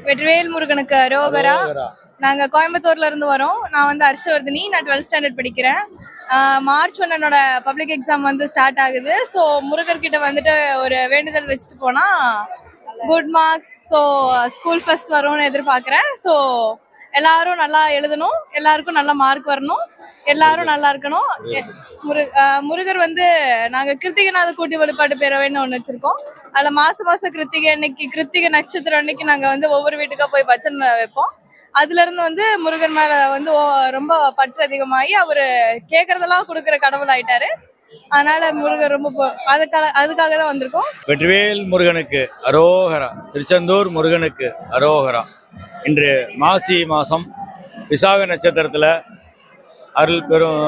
வெற்றிவேல் முருகனுக்கு அரோகரா. நாங்கள் கோயம்புத்தூர்ல இருந்து வரோம். நான் வந்து ஹர்ஷவர்தினி. நான் 12th ஸ்டாண்டர்ட் படிக்கிறேன். மார்ச் 1 என்னோட பப்ளிக் எக்ஸாம் வந்து ஸ்டார்ட் ஆகுது. ஸோ முருகர்கிட்ட வந்துட்டு ஒரு வேண்டுதல் வச்சுட்டு போனால் good marks, so school first வரும்னு எதிர்பார்க்குறேன். ஸோ எல்லாரும் நல்லா எழுதணும், எல்லாருக்கும் நல்ல மார்க் வரணும், எல்லாரும் நல்லா இருக்கணும். முருகர் வந்து நாங்கள் கிருத்திகைநாத கூட்டி வழிபாட்டு பேரவைன்னு ஒன்று வச்சிருக்கோம். அதில் மாசம் கிருத்திகை அன்னைக்கு, கிருத்திகை நட்சத்திரம் அன்னைக்கு நாங்கள் வந்து ஒவ்வொரு வீட்டுக்காக போய் பஜனை வைப்போம். அதுல இருந்து வந்து முருகன் மேல வந்து ரொம்ப பற்று அதிகமாகி அவர் கேட்கறதெல்லாம் கொடுக்குற கடவுள் ஆயிட்டாரு. அதனால முருகர் ரொம்ப அதுக்காக தான் வந்திருக்கோம். வெற்றிவேல் முருகனுக்கு அரோகரா. திருச்செந்தூர் முருகனுக்கு அரோகரா. இன்று மாசி மாதம் விசாக நட்சத்திரத்தில் அருள் பெரும்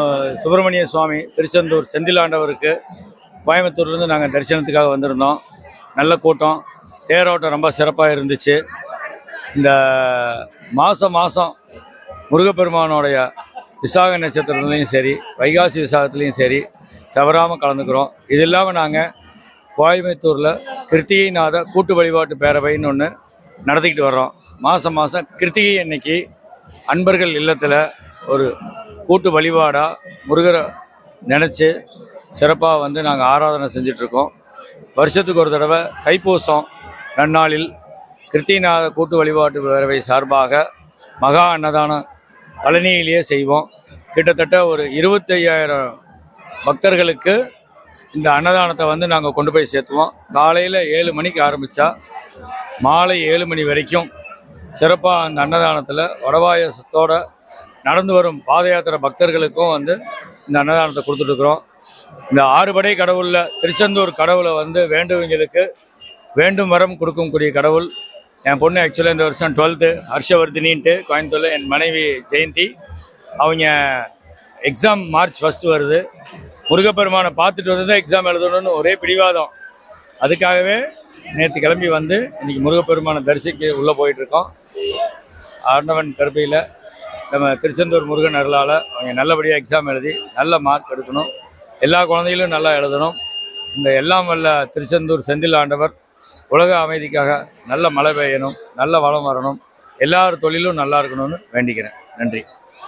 சுப்பிரமணிய சுவாமி திருச்செந்தூர் செந்திலாண்டவருக்கு கோயம்புத்தூர்லேருந்து நாங்கள் தரிசனத்துக்காக வந்திருந்தோம். நல்ல கூட்டம், தேரோட்டம் ரொம்ப சிறப்பாக இருந்துச்சு. இந்த மாதம் முருகப்பெருமானோடைய விசாக நட்சத்திரத்துலேயும் சரி, வைகாசி விசாகத்துலேயும் சரி தவறாமல் கலந்துக்கிறோம். இது இல்லாமல் நாங்கள் கோயம்புத்தூரில் கிருத்திகைநாத கூட்டு வழிபாட்டு பேரவைன்னு ஒன்று நடத்திக்கிட்டு வர்றோம். மாதம் கிருத்திகை அன்னைக்கு அன்பர்கள் இல்லத்தில் ஒரு கூட்டு வழிபாடாக முருகரை நினச்சி சிறப்பாக வந்து நாங்கள் ஆராதனை செஞ்சிட்ருக்கோம். வருஷத்துக்கு ஒரு தடவை தைப்பூசம் நன்னாளில் கிருத்திகைநாத கூட்டு வழிபாட்டு பேரவை சார்பாக மகா அன்னதானம் பழனியிலேயே செய்வோம். கிட்டத்தட்ட ஒரு 25,000 பக்தர்களுக்கு இந்த அன்னதானத்தை வந்து நாங்கள் கொண்டு போய் சேர்த்துவோம். காலையில் 7 மணிக்கு ஆரம்பித்தா மாலை 7 மணி வரைக்கும் சிறப்பாக அந்த அன்னதானத்தில் வடபாயசத்தோடு நடந்து வரும் பாத யாத்திரை பக்தர்களுக்கும் வந்து இந்த அன்னதானத்தை கொடுத்துட்ருக்குறோம். இந்த 6 படை கடவுளில் திருச்செந்தூர் கடவுளை வந்து வேண்டுவங்களுக்கு வேண்டும் வரம் கொடுக்கக்கூடிய கடவுள். என் பொண்ணு ஆக்சுவலாக இந்த வருஷம் 12th ஹர்ஷவர்தினின்ட்டு கோயம்புத்தூரில், என் மனைவி ஜெயந்தி. அவங்க எக்ஸாம் மார்ச் 1 வருது. முருகப்பெருமானை பார்த்துட்டு வந்து தான் எக்ஸாம் எழுதணும்னு ஒரே பிடிவாதம். அதுக்காகவே நேற்று கிளம்பி வந்து இன்றைக்கி முருகப்பெருமானை தரிசிக்க உள்ளே போயிட்டுருக்கோம். ஆண்டவன் கருப்பையில் நம்ம திருச்செந்தூர் முருகன் அருளால் அவங்க நல்லபடியாக எக்ஸாம் எழுதி நல்ல மார்க் எடுக்கணும். எல்லா குழந்தைகளும் நல்லா எழுதணும். இந்த எல்லாம் வல்ல திருச்செந்தூர் செந்தில் ஆண்டவர் உலக அமைதிக்காக நல்ல மழை பெய்யணும், நல்ல வளம் வரணும், எல்லார் தொழிலும் நல்லா இருக்கணும்னு வேண்டிக்கிறேன். நன்றி.